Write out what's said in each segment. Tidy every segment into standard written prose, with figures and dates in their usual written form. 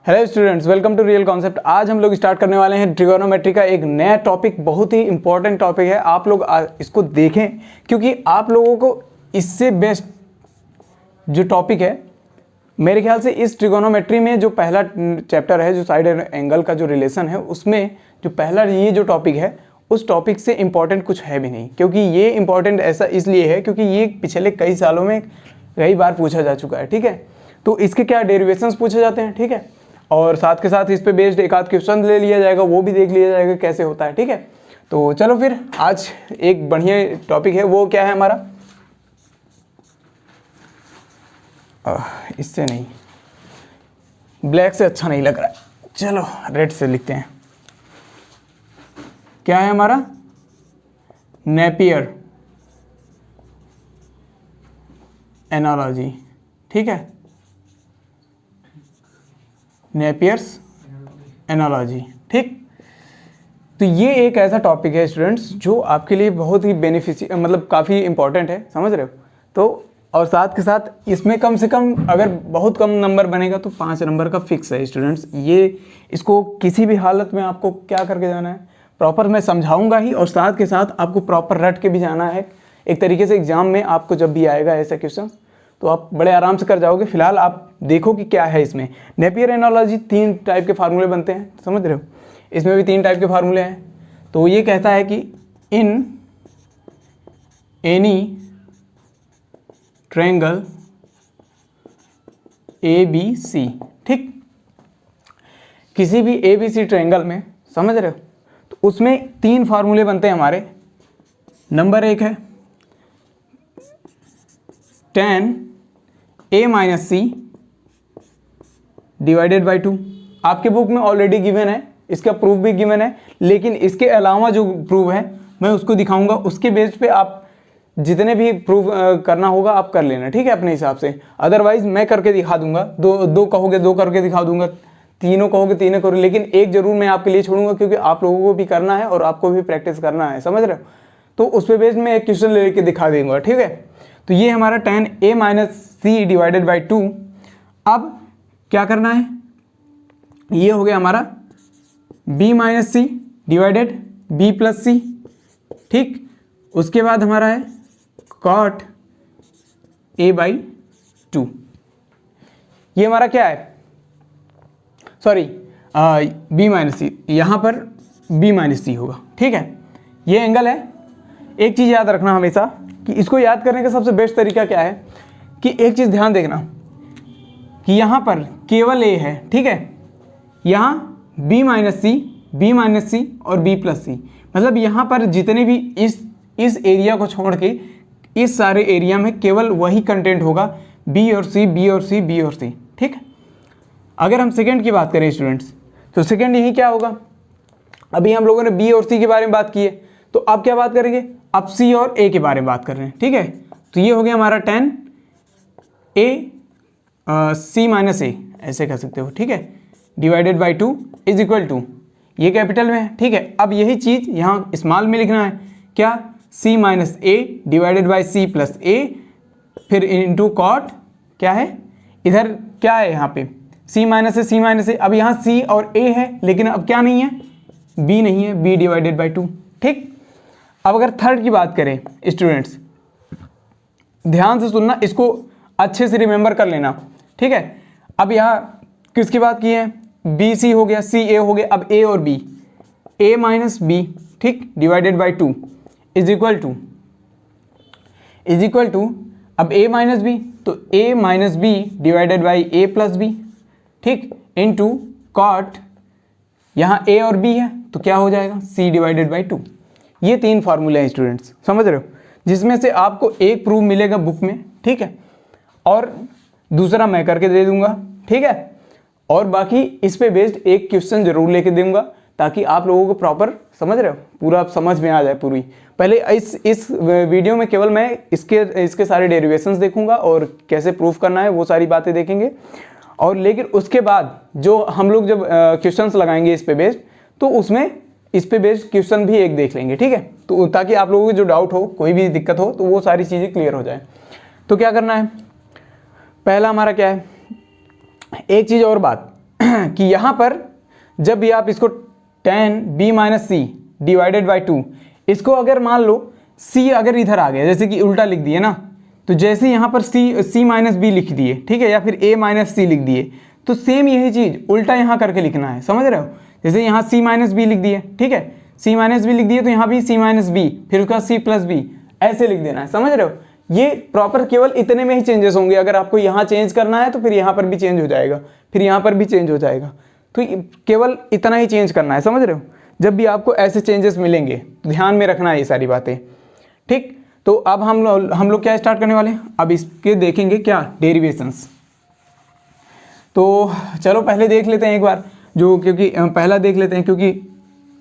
Hello students, welcome to real concept. आज हम लोग स्टार्ट करने वाले हैं ट्रिगोनोमेट्री का एक नया टॉपिक। बहुत ही इंपॉर्टेंट टॉपिक है, आप लोग इसको देखें क्योंकि आप लोगों को इससे बेस्ट जो टॉपिक है, मेरे ख्याल से इस ट्रिगोनोमेट्री में जो पहला चैप्टर है, जो साइड एंगल का जो रिलेशन है, उसमें जो पहला ये जो टॉपिक है, उस टॉपिक से इम्पॉर्टेंट कुछ है भी नहीं। क्योंकि ये इम्पॉर्टेंट ऐसा इसलिए है क्योंकि ये पिछले कई सालों में कई बार पूछा जा चुका है। ठीक है, तो इसके क्या डेरिवेशंस पूछे जाते हैं। ठीक है, और साथ के साथ इस पे बेस्ड एक आध क्वेश्चन ले लिया जाएगा, वो भी देख लिया जाएगा कैसे होता है। ठीक है, तो चलो फिर आज एक बढ़िया टॉपिक है, वो क्या है हमारा, इससे नहीं, ब्लैक से अच्छा नहीं लग रहा है, चलो रेड से लिखते हैं। क्या है हमारा, नेपियर एनालॉजी। ठीक है, नेपियर्स एनालॉजी। ठीक, तो ये एक ऐसा टॉपिक है स्टूडेंट्स जो आपके लिए बहुत ही बेनिफिशियल, मतलब काफ़ी इंपॉर्टेंट है, समझ रहे हो। तो और साथ के साथ इसमें कम से कम अगर बहुत कम नंबर बनेगा तो 5 नंबर का फिक्स है स्टूडेंट्स। ये इसको किसी भी हालत में आपको क्या करके जाना है, प्रॉपर मैं समझाऊंगा ही, और साथ के साथ आपको प्रॉपर रट के भी जाना है। एक तरीके से एग्जाम में आपको जब भी आएगा ऐसा क्वेश्चन तो आप बड़े आराम से कर जाओगे। फिलहाल आप देखो कि क्या है इसमें। नेपियर एनालॉजी 3 टाइप के फार्मूले बनते हैं, समझ रहे हो, इसमें भी 3 टाइप के फार्मूले हैं। तो ये कहता है कि इन एनी ट्रायंगल ABC, ठीक, किसी भी ABC ट्रायंगल में, समझ रहे हो, तो उसमें 3 फार्मूले बनते हैं हमारे। नंबर 1 है tan A - C divided by 2। आपके बुक में ऑलरेडी गिवन है, इसका प्रूफ भी गिवन है, लेकिन इसके अलावा जो प्रूफ है मैं उसको दिखाऊंगा। उसके बेस पे आप जितने भी प्रूफ करना होगा आप कर लेना, ठीक है, अपने हिसाब से। अदरवाइज मैं करके दिखा दूंगा, दो कहोगे 2 करके दिखा दूंगा, तीनों कहोगे 3 करो, लेकिन एक जरूर मैं आपके लिए छोड़ूंगा क्योंकि आप लोगों को भी करना है और आपको भी प्रैक्टिस करना है, समझ रहे हो। तो उस पे बेस में एक क्वेश्चन लेके दिखा दूंगा, ठीक है। तो ये हमारा tan A - C divided by 2। अब क्या करना है, ये हो गया हमारा B - C divided B + C, ठीक। उसके बाद हमारा है cot A/2। ये हमारा क्या है, सॉरी B - C, यहाँ पर B - C होगा, ठीक है। ये एंगल है। एक चीज़ याद रखना हमेशा कि इसको याद करने का सबसे बेस्ट तरीका क्या है कि एक चीज़ ध्यान देखना कि यहाँ पर केवल A है, ठीक है। यहाँ B - C और B + C, मतलब यहाँ पर जितने भी इस एरिया को छोड़ के इस सारे एरिया में केवल वही कंटेंट होगा, B और C, B और C, B और C, ठीक। अगर हम सेकंड की बात करें स्टूडेंट्स, तो सेकंड यही क्या होगा, अभी हम लोगों ने B और C के बारे में बात की है, तो अब क्या बात करेंगे, अब C और A के बारे में बात कर रहे हैं, ठीक है। तो ये हो गया हमारा tan A C - A, ऐसे कह सकते हो, ठीक है, divided by 2 is equal to, ये कैपिटल में है, ठीक है। अब यही चीज़ यहाँ स्मॉल में लिखना है, क्या, C - A divided by C + A, फिर इनटू कॉट, क्या है इधर, क्या है यहाँ पे C - A। अब यहाँ C और A है, लेकिन अब क्या नहीं है, B नहीं है, B डिवाइडेड बाई 2, ठीक। अब अगर थर्ड की बात करें स्टूडेंट्स, ध्यान से सुनना, इसको अच्छे से रिमेंबर कर लेना, ठीक है। अब यहाँ किसकी बात की है, BC हो गया, CA हो गया, अब A और B, A - B, ठीक, divided by 2 is equal to, अब A - B, तो A - B divided by A + B, ठीक, इनटू कॉट, यहाँ A और B है तो क्या हो जाएगा, C डिवाइडेड बाई 2। ये 3 फार्मूले हैं स्टूडेंट्स, समझ रहे हो, जिसमें से आपको एक प्रूफ मिलेगा बुक में, ठीक है, और दूसरा मैं करके दे दूंगा, ठीक है, और बाकी इस पे बेस्ड एक क्वेश्चन जरूर लेके दूंगा ताकि आप लोगों को प्रॉपर, समझ रहे हो, पूरा समझ में आ जाए पूरी। पहले इस वीडियो में केवल मैं इसके सारे डेरिवेशंस देखूंगा और कैसे प्रूफ करना है वो सारी बातें देखेंगे, और लेकिन उसके बाद जो हम लोग जब क्वेश्चंस लगाएंगे इस पे बेस्ड, तो उसमें इस पे बेस्ड क्वेश्चन भी एक देख लेंगे, ठीक है, तो ताकि आप लोगों को जो डाउट हो, कोई भी दिक्कत हो, तो वो सारी चीज़ें क्लियर हो जाए। तो क्या करना है, पहला हमारा क्या है, एक चीज़ और बात कि यहाँ पर जब भी आप इसको tan b minus c divided by 2, इसको अगर मान लो c अगर इधर आ गया, जैसे कि उल्टा लिख दिए ना, तो जैसे यहाँ पर c माइनस बी लिख दिए, ठीक है, या फिर a माइनस सी लिख दिए, तो सेम यही चीज़ उल्टा यहाँ करके लिखना है, समझ रहे हो। जैसे यहाँ c माइनस बी लिख दिए, ठीक है, c माइनस बी लिख दिए, तो यहाँ भी c माइनस बी, फिर उसका c प्लस बी, ऐसे लिख देना है, समझ रहे हो। ये प्रॉपर केवल इतने में ही चेंजेस होंगे। अगर आपको यहाँ चेंज करना है तो फिर यहाँ पर भी चेंज हो जाएगा, फिर यहाँ पर भी चेंज हो जाएगा, तो केवल इतना ही चेंज करना है, समझ रहे हो। जब भी आपको ऐसे चेंजेस मिलेंगे ध्यान में रखना है ये सारी बातें, ठीक। तो अब हम लोग क्या स्टार्ट करने वाले हैं, अब इसके देखेंगे क्या, डेरिवेशंस। तो चलो पहले देख लेते हैं एक बार, जो क्योंकि पहला देख लेते हैं, क्योंकि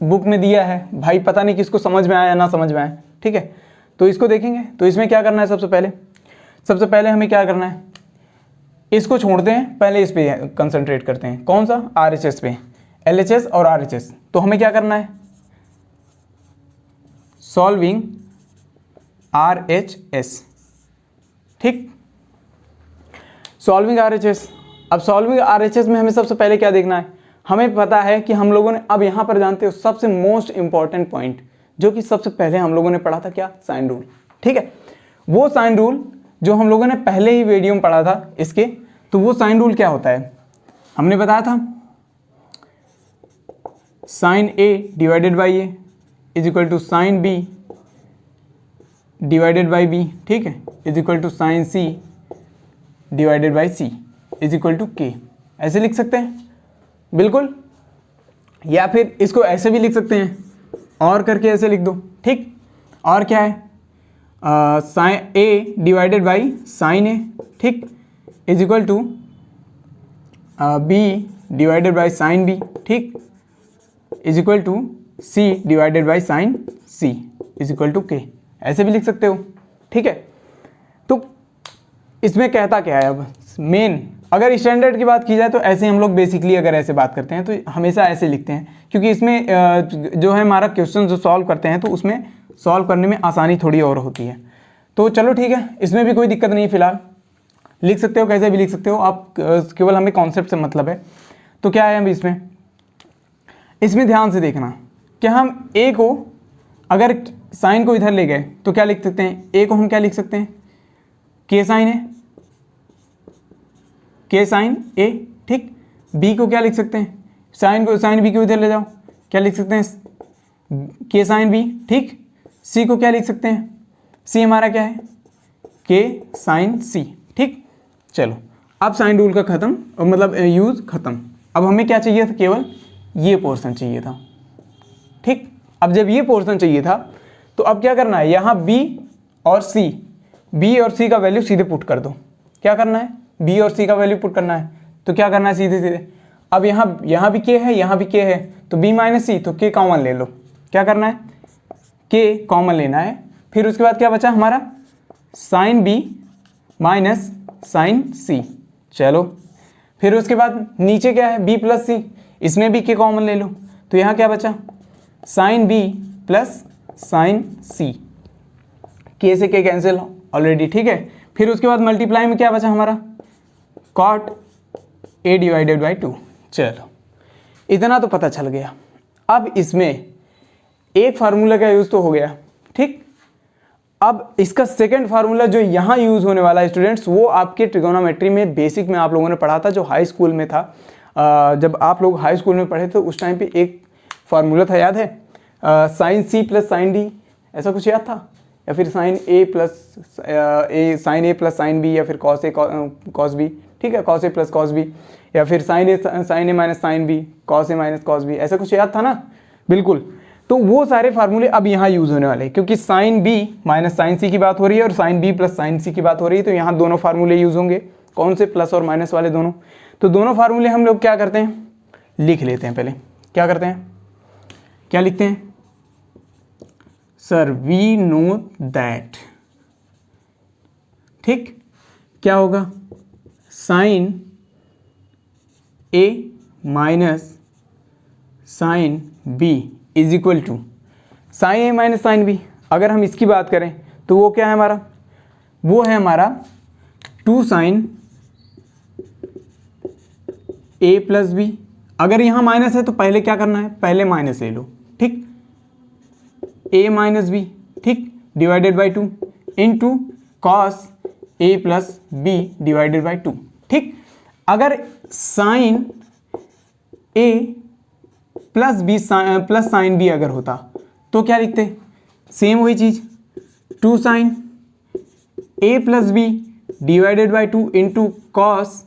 बुक में दिया है भाई, पता नहीं किसको समझ में आया ना समझ में आया, ठीक है। तो इसको देखेंगे, तो इसमें क्या करना है, सबसे पहले हमें क्या करना है, इसको छोड़ते हैं, पहले इस पे कंसंट्रेट करते हैं। कौन सा, RHS पे, LHS और RHS। तो हमें क्या करना है, सॉल्विंग RHS, ठीक, सॉल्विंग RHS। अब सॉल्विंग RHS में हमें सबसे पहले क्या देखना है, हमें पता है कि हम लोगों ने, अब यहाँ पर जानते हो सबसे मोस्ट इंपॉर्टेंट पॉइंट, जो कि सबसे पहले हम लोगों ने पढ़ा था, क्या, साइन रूल, ठीक है। वो साइन रूल जो हम लोगों ने पहले ही वीडियो में पढ़ा था इसके, तो वो साइन रूल क्या होता है, हमने बताया था sine A divided by A is equal to sine B divided by B, ठीक है, is equal to sine C divided by C is equal to K। ऐसे लिख सकते हैं बिल्कुल, या फिर इसको ऐसे भी लिख सकते हैं, और करके ऐसे लिख दो, ठीक। और क्या है, sine A divided by sine A, ठीक, is equal to B divided by sine B, ठीक, is equal to C divided by sine C is equal to K। ऐसे भी लिख सकते हो, ठीक है। तो इसमें कहता क्या है, अब मेन अगर स्टैंडर्ड की बात की जाए तो ऐसे हम लोग बेसिकली अगर ऐसे बात करते हैं तो हमेशा ऐसे लिखते हैं, क्योंकि इसमें जो है हमारा क्वेश्चन जो सॉल्व करते हैं तो उसमें सॉल्व करने में आसानी थोड़ी और होती है। तो चलो ठीक है, इसमें भी कोई दिक्कत नहीं, फिलहाल लिख सकते हो, कैसे भी लिख सकते हो आप, केवल हमें कॉन्सेप्ट से मतलब है। तो क्या है, हम इसमें ध्यान से देखना कि हम A को, अगर साइन को इधर ले गए तो क्या लिख सकते हैं, A को हम क्या लिख सकते हैं, K साइन है, K साइन A, ठीक। B को क्या लिख सकते हैं, साइन B को इधर ले जाओ, क्या लिख सकते हैं, K साइन B, ठीक। C को क्या लिख सकते हैं, C हमारा क्या है, K साइन C, ठीक। चलो अब साइन रूल का खत्म, मतलब यूज खत्म। अब हमें क्या चाहिए था, केवल ये पोर्शन चाहिए था, ठीक। अब जब ये पोर्शन चाहिए था तो अब क्या करना है, यहाँ B और C का वैल्यू सीधे पुट कर दो। क्या करना है, B और C का वैल्यू पुट करना है, तो क्या करना है, सीधे सीधे। अब यहाँ भी K है, यहाँ भी K है, तो B माइनस C, तो K कॉमन ले लो। क्या करना है, K कॉमन लेना है। फिर उसके बाद क्या बचा हमारा, sine B minus sine C। चलो फिर उसके बाद नीचे क्या है, B प्लस C, इसमें भी K कॉमन ले लो, तो यहाँ क्या बचा, sine B plus sine C। K से K कैंसिल ऑलरेडी, ठीक है। फिर उसके बाद मल्टीप्लाई में क्या बचा हमारा, कॉट A डिवाइडेड बाई 2। चलो इतना तो पता चल गया। अब इसमें एक फार्मूला का यूज़ तो हो गया, ठीक। अब इसका सेकंड फार्मूला जो यहाँ यूज़ होने वाला है स्टूडेंट्स, वो आपके ट्रिगोनोमेट्री में बेसिक में आप लोगों ने पढ़ा था, जो हाई स्कूल में था। जब आप लोग हाई स्कूल में पढ़े तो उस टाइम पे एक फार्मूला था, याद है, sine C plus sine D, ऐसा कुछ याद था, या फिर sine A plus sine B, या फिर कॉस A कॉस B, ठीक है, cos A plus cos B, या फिर sine A minus sine B, cos A minus cos B, ऐसा कुछ याद था ना, बिल्कुल। तो वो सारे फार्मूले अब यहाँ यूज़ होने वाले हैं, क्योंकि sine B minus sine C की बात हो रही है और sine B plus sine C की बात हो रही है, तो यहाँ दोनों फार्मूले यूज़ होंगे। कौन से, प्लस और माइनस वाले दोनों। तो दोनों फार्मूले हम लोग क्या करते हैं, लिख लेते हैं। पहले क्या करते हैं, क्या लिखते हैं, सर वी नो दैट, ठीक, क्या होगा, sine A minus sine B is equal to sine A minus sine B। अगर हम इसकी बात करें तो वो क्या है हमारा, वो है हमारा 2 साइन ए प्लस बी, अगर यहाँ माइनस है तो पहले क्या करना है, पहले माइनस ले लो, ठीक, ए माइनस बी, ठीक, divided by 2 into cos A plus B divided by 2, ठीक। अगर साइन ए plus B plus sine B अगर होता तो क्या लिखते, सेम वही चीज, 2 sine A plus B divided by 2 into cos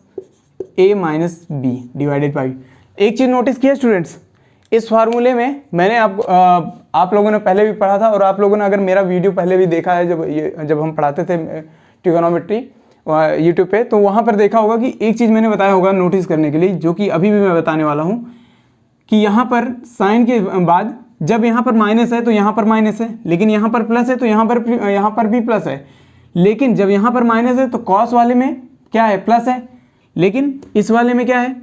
A minus B divided by. एक चीज़ नोटिस किया स्टूडेंट्स, इस फार्मूले में मैंने आप लोगों ने पहले भी पढ़ा था, और आप लोगों ने अगर मेरा वीडियो पहले भी देखा है जब हम पढ़ाते थे ट्रिगोनोमेट्री यूट्यूब पे, तो वहाँ पर देखा होगा कि एक चीज़ मैंने बताया होगा नोटिस करने के लिए, जो कि अभी भी मैं बताने वाला हूँ, कि यहाँ पर साइन के बाद जब यहाँ पर माइनस है तो यहाँ पर माइनस है, लेकिन यहाँ पर प्लस है तो यहाँ पर भी प्लस है, लेकिन जब यहाँ पर माइनस है तो कॉस वाले में क्या है, प्लस है, लेकिन इस वाले में क्या है,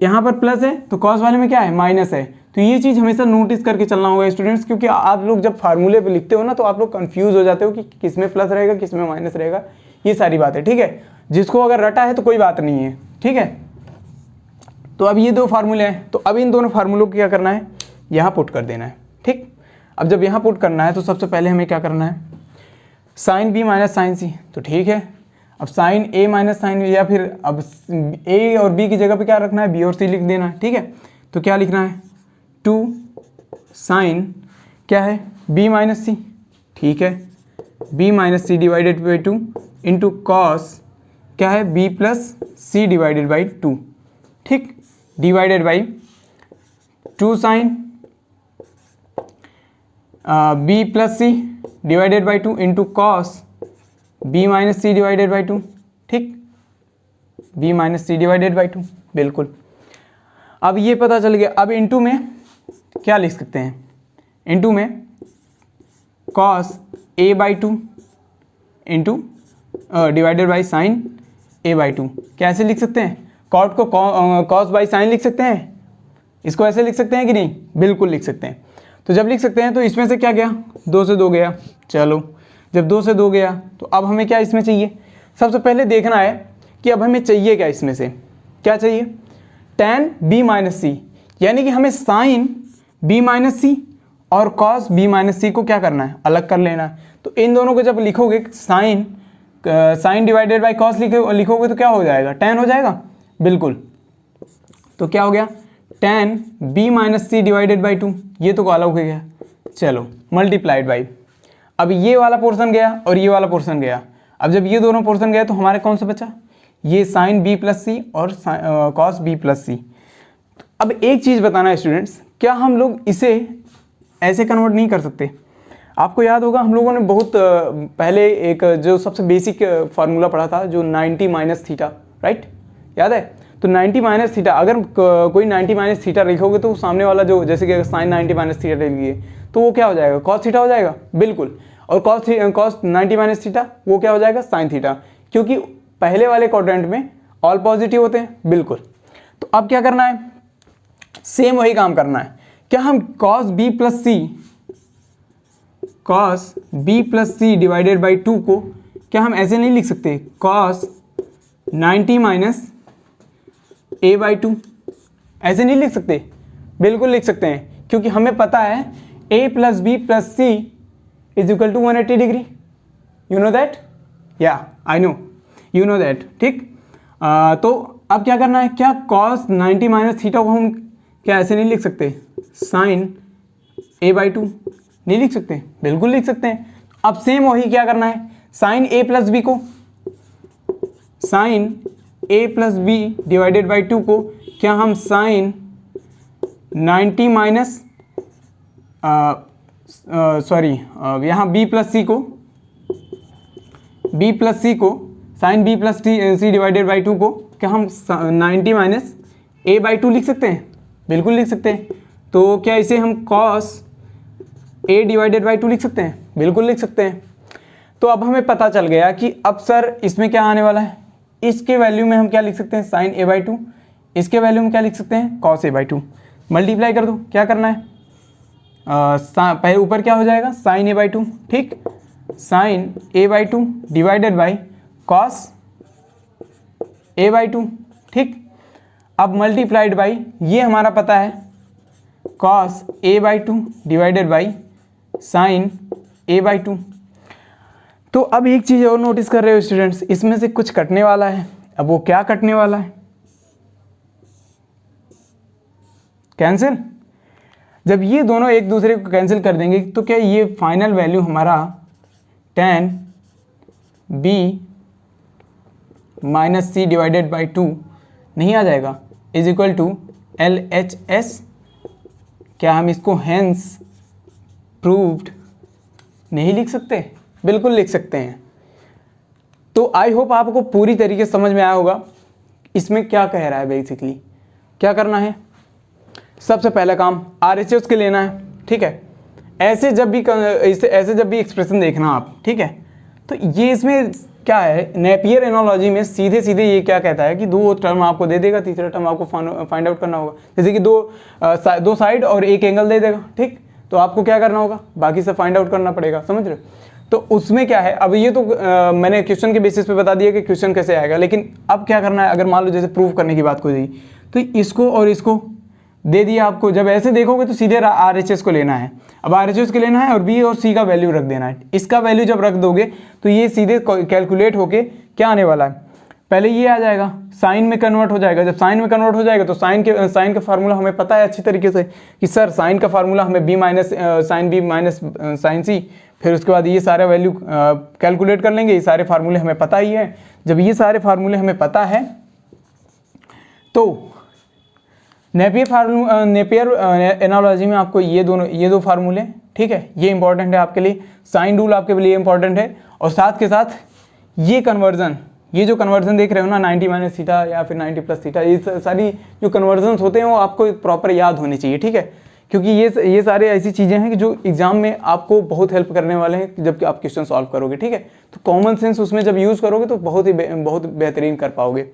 यहाँ पर प्लस है तो कॉस वाले में क्या है, माइनस है। तो ये चीज़ हमेशा नोटिस करके चलना होगा स्टूडेंट्स, क्योंकि आप लोग जब फार्मूले पे लिखते हो ना तो आप लोग कंफ्यूज हो जाते हो कि किस में प्लस रहेगा किस में माइनस रहेगा, ये सारी बात है, ठीक है। जिसको अगर रटा है तो कोई बात नहीं है, ठीक है। तो अब ये दो फार्मूले हैं, तो अब इन दोनों फार्मूलों को क्या करना है, यहाँ पुट कर देना है, ठीक। अब जब यहाँ पुट करना है तो सबसे पहले हमें क्या करना है, साइन बी माइनस साइन सी, तो ठीक है। अब साइन ए माइनस साइन बी, या फिर अब ए और बी की जगह पे क्या रखना है, बी और सी लिख देना है, ठीक है। तो क्या लिखना है, 2 साइन क्या है, बी माइनस सी, ठीक है, b minus c divided by 2 into cos क्या है, b plus c divided by 2, ठीक, divided by 2 sine b plus c divided by 2 into cos b minus c divided by 2, ठीक, b minus c divided by 2, बिल्कुल। अब ये पता चल गया। अब इंटू में क्या लिख सकते हैं, इंटू में cos a by 2 into divided by sign a by 2, कैसे लिख सकते हैं, कॉट को कॉस बाई साइन लिख सकते हैं, इसको ऐसे लिख सकते हैं कि नहीं, बिल्कुल लिख सकते हैं। तो जब लिख सकते हैं तो इसमें से क्या गया, 2 से 2 गया, चलो जब 2 से 2 गया तो अब हमें क्या इसमें चाहिए, सबसे पहले देखना है कि अब हमें चाहिए क्या, इसमें से क्या चाहिए, tan b माइनस सी, यानी कि हमें साइन b माइनस सी और cos b माइनस सी को क्या करना है, अलग कर लेना है। तो इन दोनों को जब लिखोगे, साइन डिवाइडेड बाई कॉस लिखोगे तो क्या हो जाएगा, tan हो जाएगा, बिल्कुल। तो क्या हो गया, tan b minus c divided by 2, ये तो अलग हो गया, चलो मल्टीप्लाइड बाई, अब ये वाला पोर्शन गया और ये वाला पोर्शन गया। अब जब ये दोनों पोर्शन गए तो हमारे कौन सा बचा, ये साइन बी प्लस सी और कॉस बी प्लस सी। अब एक चीज़ बताना है स्टूडेंट्स, क्या हम लोग इसे ऐसे कन्वर्ट नहीं कर सकते। आपको याद होगा हम लोगों ने बहुत पहले एक जो सबसे बेसिक फार्मूला पढ़ा था, जो 90 माइनस थीटा, राइट, याद है। तो 90 माइनस थीटा, अगर कोई 90 माइनस थीटा लिखोगे तो सामने वाला जो, जैसे कि साइन 90 माइनस थीटा लिखिए तो वो क्या हो जाएगा, कॉस थीटा हो जाएगा, बिल्कुल। और कॉस 90 माइनस थीटा वो क्या हो जाएगा, साइन थीटा, क्योंकि पहले वाले क्वाड्रेंट में ऑल पॉजिटिव होते हैं, बिल्कुल। तो अब क्या करना है, सेम वही काम करना है। क्या हम cos b plus c divided by 2 को क्या हम ऐसे नहीं लिख सकते, कॉस 90 माइनस ए बाई 2, ऐसे नहीं लिख सकते, बिल्कुल लिख सकते हैं, क्योंकि हमें पता है A plus B plus C is equal to 180 degree, you know that, या I know you know that, ठीक। तो अब क्या करना है, क्या कॉस 90 माइनस थीटा को हम क्या ऐसे नहीं लिख सकते, साइन ए बाई 2 नहीं लिख सकते, बिल्कुल लिख सकते हैं। अब सेम वही क्या करना है, साइन ए प्लस बी को, sine A plus B divided by 2 को क्या हम साइन 90 माइनस यहाँ बी प्लस सी को sine b plus c divided by 2 को क्या हम 90 माइनस ए बाई 2 लिख सकते हैं, बिल्कुल लिख सकते हैं। तो क्या इसे हम कॉस ए डिवाइडेड बाई 2 लिख सकते हैं, बिल्कुल लिख सकते हैं। तो अब हमें पता चल गया कि अब सर इसमें क्या आने वाला है, इसके वैल्यू में हम क्या लिख सकते हैं, साइन ए बाई 2, इसके वैल्यू में क्या लिख सकते हैं, कॉस ए बाई 2। मल्टीप्लाई कर दो, क्या करना है, पहले ऊपर क्या हो जाएगा, साइन ए बाई 2, ठीक, sine a by 2 divided by cos a by 2, ठीक। अब मल्टीप्लाइड बाई ये हमारा पता है cos a/2 divided by sign a/2। तो अब एक चीज़ और नोटिस कर रहे हो स्टूडेंट्स, इसमें से कुछ कटने वाला है। अब वो क्या कटने वाला है? कैंसिल। जब ये दोनों एक दूसरे को कैंसिल कर देंगे तो क्या ये फाइनल वैल्यू हमारा tan b minus c divided by 2 नहीं आ जाएगा, इज इक्वल टू LHS। क्या हम इसको हेंस प्रूव्ड नहीं लिख सकते? बिल्कुल लिख सकते हैं। तो आई होप आपको पूरी तरीके से समझ में आया होगा इसमें क्या कह रहा है। बेसिकली क्या करना है, सबसे पहला काम RHS के लेना है, ठीक है। ऐसे जब भी एक्सप्रेशन देखना आप, ठीक है, तो ये इसमें क्या है, नेपियर एनालॉजी में सीधे सीधे ये क्या कहता है कि दो टर्म आपको दे देगा, तीसरा टर्म आपको फाइंड आउट करना होगा। जैसे कि दो साइड और एक एंगल दे देगा, ठीक, तो आपको क्या करना होगा, बाकी सब फाइंड आउट करना पड़ेगा, समझ रहे हो। तो उसमें क्या है, अब ये तो मैंने क्वेश्चन के बेसिस पे बता दिया कि क्वेश्चन कैसे आएगा, लेकिन अब क्या करना है, अगर मान लो जैसे प्रूव करने की बात को जाएगी तो इसको और इसको दे दिया आपको। जब ऐसे देखोगे तो सीधे RHS को लेना है। अब RHS को लेना है और B और C का वैल्यू रख देना है। इसका वैल्यू जब रख दोगे तो ये सीधे कैलकुलेट होके क्या आने वाला है, पहले ये आ जाएगा, साइन में कन्वर्ट हो जाएगा। जब साइन में कन्वर्ट हो जाएगा तो साइन का फार्मूला हमें पता है अच्छी तरीके से कि सर साइन का फार्मूला हमें B minus sine B minus sine C। फिर उसके बाद ये सारे वैल्यू कैलकुलेट कर लेंगे। ये सारे फार्मूले हमें पता ही है। जब ये सारे फार्मूले हमें पता है तो नेपियर एनालॉजी में आपको ये दो फार्मूले, ठीक है, ये इंपॉर्टेंट है आपके लिए। साइन रूल आपके लिए इंपॉर्टेंट है, और साथ के साथ ये कन्वर्जन, ये जो कन्वर्जन देख रहे हो ना 90 माइनस थीटा या फिर 90 प्लस थीटा, ये सारी जो कन्वर्जन होते हैं वो आपको प्रॉपर याद होने चाहिए, ठीक है, क्योंकि ये सारे ऐसी चीज़ें हैं कि जो एग्जाम में आपको बहुत हेल्प करने वाले हैं जबकि आप क्वेश्चन सॉल्व करोगे, ठीक है। तो कॉमन सेंस उसमें जब यूज़ करोगे तो बहुत बेहतरीन कर पाओगे।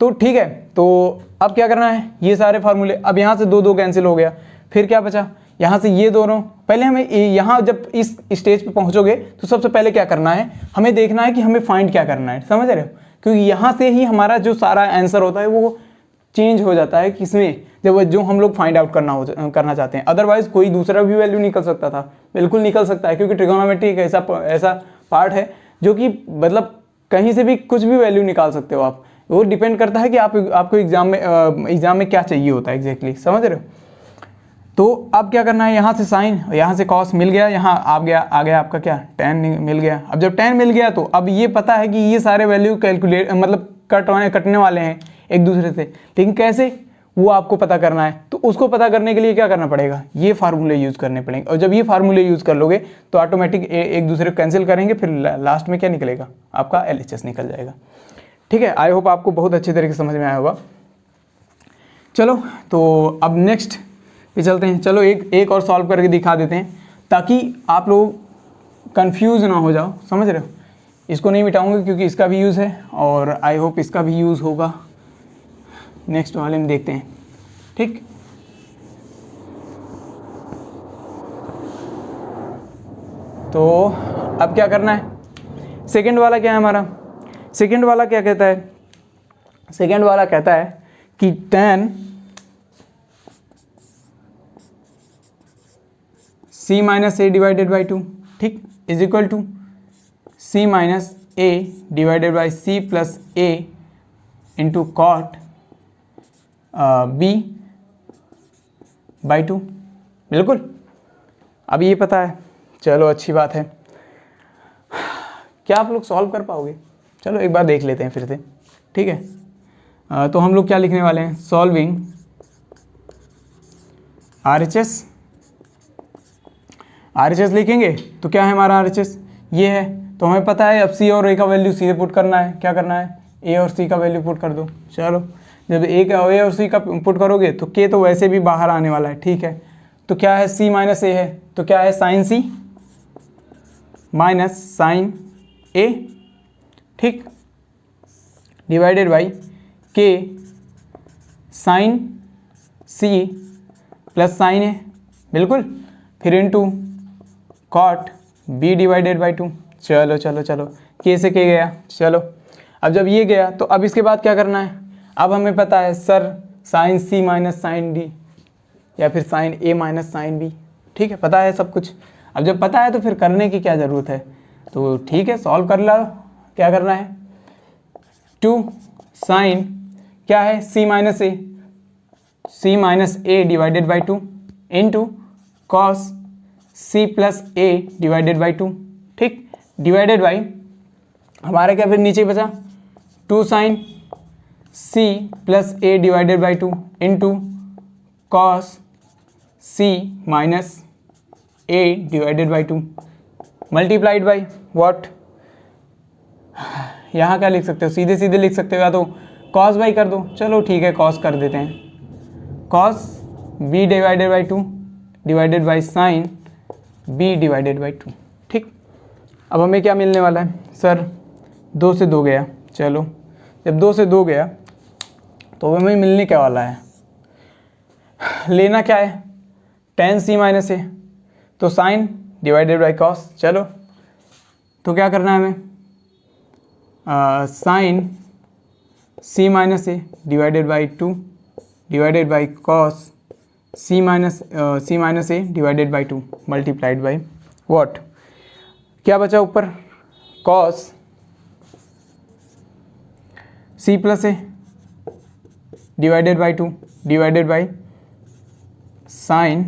तो ठीक है, तो अब क्या करना है, ये सारे फार्मूले, अब यहाँ से दो कैंसिल हो गया, फिर क्या बचा, यहाँ से ये दोनों। पहले हमें यहाँ जब इस स्टेज पे पहुँचोगे तो सबसे पहले क्या करना है, हमें देखना है कि हमें फाइंड क्या करना है, समझ रहे हो, क्योंकि यहाँ से ही हमारा जो सारा आंसर होता है वो चेंज हो जाता है किसमें, जब जो हम लोग फाइंड आउट करना चाहते हैं। अदरवाइज कोई दूसरा भी वैल्यू निकल सकता था, बिल्कुल निकल सकता है, क्योंकि ट्रिगोनोमेट्री एक ऐसा पार्ट है जो कि मतलब कहीं से भी कुछ भी वैल्यू निकाल सकते हो आप। वो डिपेंड करता है कि आपको एग्जाम में क्या चाहिए होता है एग्जैक्टली, समझ रहे हो। तो अब क्या करना है, यहाँ से साइन, यहाँ से कॉस मिल गया, यहाँ आ गया आपका क्या, tan मिल गया। अब जब tan मिल गया तो अब ये पता है कि ये सारे वैल्यू कैलकुलेट मतलब कटने वाले हैं एक दूसरे से, लेकिन कैसे वो आपको पता करना है। तो उसको पता करने के लिए क्या करना पड़ेगा, ये फार्मूले यूज़ करने पड़ेंगे, और जब ये फार्मूले यूज़ कर लोगे तो ऑटोमेटिक एक दूसरे को कैंसिल करेंगे, फिर लास्ट में क्या निकलेगा, आपका LHS निकल जाएगा, ठीक है। आई होप आपको बहुत अच्छी तरीके से समझ में आया होगा। चलो तो अब नेक्स्ट पे चलते हैं। चलो एक और सॉल्व करके दिखा देते हैं ताकि आप लोग कंफ्यूज ना हो जाओ, समझ रहे हो। इसको नहीं मिटाऊंगा क्योंकि इसका भी यूज़ है और आई होप इसका भी यूज़ होगा, नेक्स्ट वाले में देखते हैं, ठीक। तो अब क्या करना है, सेकंड वाला क्या है हमारा, सेकंड वाला क्या कहता है, सेकंड वाला कहता है कि tan C minus A divided by 2, ठीक, is equal to C minus A divided by C plus A into cot B by 2, बिल्कुल। अब ये पता है, चलो अच्छी बात है। क्या आप लोग सॉल्व कर पाओगे, चलो एक बार देख लेते हैं फिर से, ठीक है। तो हम लोग क्या लिखने वाले हैं, सॉल्विंग RHS लिखेंगे तो क्या है हमारा RHS, ये है। तो हमें पता है अब C और A का वैल्यू सीधे पुट करना है, क्या करना है, A और C का वैल्यू पुट कर दो। चलो जब A और C का पुट करोगे तो K तो वैसे भी बाहर आने वाला है, ठीक है। तो क्या है, C माइनस A है, तो क्या है sine C minus sine A, ठीक, divided by K sine C plus sine A, बिल्कुल, फिर into cot B divided by 2। चलो चलो चलो, K से K गया, चलो अब जब ये गया तो अब इसके बाद क्या करना है, अब हमें पता है सर साइन सी माइनस साइन डी, या फिर साइन ए माइनस साइन बी। ठीक है, पता है सब कुछ। अब जब पता है तो फिर करने की क्या ज़रूरत है, तो ठीक है सॉल्व कर लो। क्या करना है, 2 साइन क्या है C minus A divided by 2 into cos C plus A divided by 2। ठीक, डिवाइडेड बाई हमारा क्या फिर नीचे बचा 2 sine c plus A divided by 2 into cos c minus A divided by 2 multiplied by what, यहाँ क्या लिख सकते हो, सीधे सीधे लिख सकते हो, या तो कॉस बाई कर दो। चलो ठीक है, कॉस कर देते हैं, cos b divided by 2 divided by sine b divided by 2। ठीक, अब हमें क्या मिलने वाला है सर, 2 से 2 गया। चलो जब 2 से 2 गया तो हमें मिलने क्या वाला है, लेना क्या है tan c माइनस ए, तो साइन डिवाइडेड बाई कॉस। चलो तो क्या करना है हमें, sine c minus A divided by 2 divided by cos c minus A divided by 2 multiplied by what, क्या बचा ऊपर cos c plus A divided by 2 divided by sine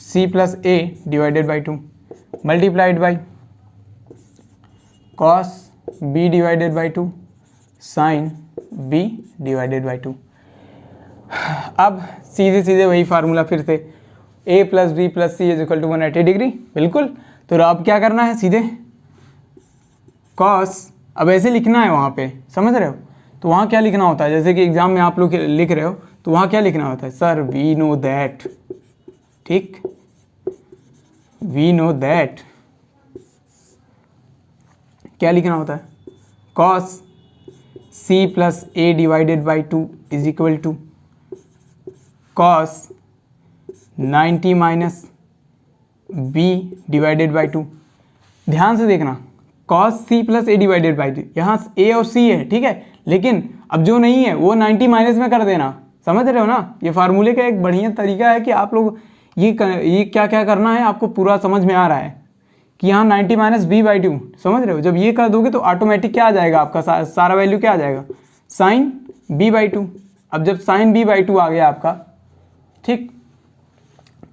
c plus A divided by 2 multiplied by cos b divided by 2 sine b divided by 2। अब सीधे सीधे वही फार्मूला फिर से, a plus B plus C is equal to 180 degree, बिल्कुल। तो अब क्या करना है, सीधे कॉस, अब ऐसे लिखना है वहाँ पे, समझ रहे हो, तो वहाँ क्या लिखना होता है, जैसे कि एग्जाम में आप लोग लिख रहे हो तो वहाँ क्या लिखना होता है, सर वी नो दैट, ठीक, वी नो दैट, क्या लिखना होता है, cos c plus A divided by 2 is equal to cos 90 minus B divided by 2। ध्यान से देखना, cos c plus A divided by 2, यहाँ a और c है, ठीक है, लेकिन अब जो नहीं है वो 90 माइनस में कर देना, समझ रहे हो ना। ये फार्मूले का एक बढ़िया तरीका है कि आप लोग ये क्या क्या करना है आपको पूरा समझ में आ रहा है कि यहाँ 90 माइनस बी बाई 2, समझ रहे हो। जब ये कर दोगे तो ऑटोमेटिक क्या आ जाएगा आपका, सारा वैल्यू क्या आ जाएगा, साइन b बाई 2। अब जब साइन b बाई 2 आ गया आपका, ठीक,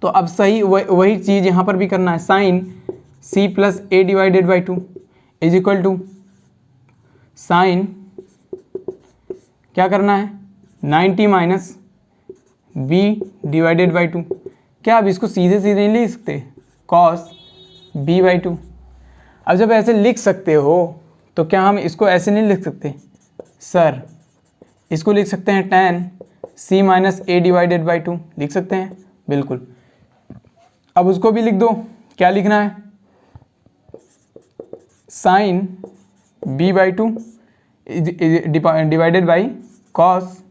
तो अब सही वही चीज़ यहाँ पर भी करना है, sine c plus A divided by 2 is equal to sine, क्या करना है, 90 माइनस b डिवाइडेड बाई 2। क्या अब इसको सीधे सीधे नहीं लिख सकते, कॉस b बाई 2। अब जब ऐसे लिख सकते हो तो क्या हम इसको ऐसे नहीं लिख सकते, सर इसको लिख सकते हैं tan c minus A divided by 2, लिख सकते हैं, बिल्कुल। अब उसको भी लिख दो, क्या लिखना है, sine b by 2 divided by cos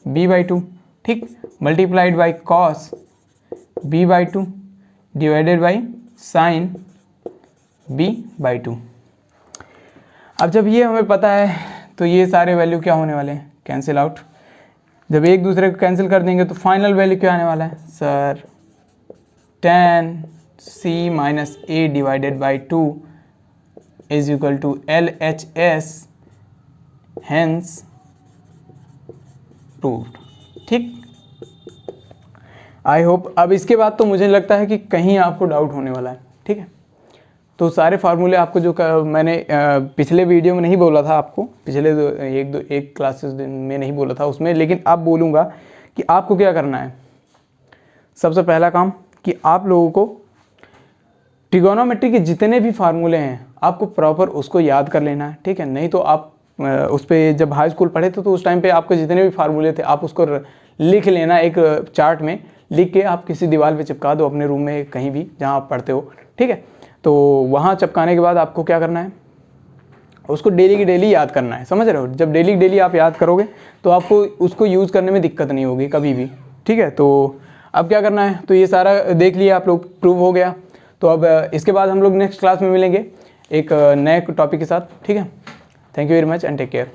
b by 2, ठीक, multiplied by cos b by 2 divided by sine b by 2। अब जब ये हमें पता है तो ये सारे वैल्यू क्या होने वाले हैं, कैंसिल आउट। जब एक दूसरे को कैंसिल कर देंगे तो फाइनल वैल्यू क्या आने वाला है, sir tan c minus A divided by 2 is equal to LHS, hence proved, ठीक। आई होप अब इसके बाद तो मुझे लगता है कि कहीं आपको डाउट होने वाला है, ठीक है। तो सारे फार्मूले आपको जो मैंने पिछले वीडियो में नहीं बोला था आपको, पिछले एक क्लासेस में नहीं बोला था उसमें, लेकिन अब बोलूँगा कि आपको क्या करना है। सबसे पहला काम कि आप लोगों को ट्रिगोनोमेट्री के जितने भी फार्मूले हैं आपको प्रॉपर उसको याद कर लेना है, ठीक है। नहीं तो आप उस पर जब हाई स्कूल पढ़े थे तो उस टाइम पे आपको जितने भी फार्मूले थे आप उसको लिख लेना, एक चार्ट में लिख के आप किसी दीवार पे चिपका दो अपने रूम में कहीं भी जहाँ आप पढ़ते हो, ठीक है। तो वहाँ चिपकाने के बाद आपको क्या करना है, उसको डेली की डेली याद करना है, समझ रहे हो। जब डेली की डेली आप याद करोगे तो आपको उसको यूज़ करने में दिक्कत नहीं होगी कभी भी, ठीक है। तो अब क्या करना है, तो ये सारा देख लिया आप लोग, प्रूव हो गया। तो अब इसके बाद हम लोग नेक्स्ट क्लास में मिलेंगे एक नए टॉपिक के साथ, ठीक है। Thank you very much and take care.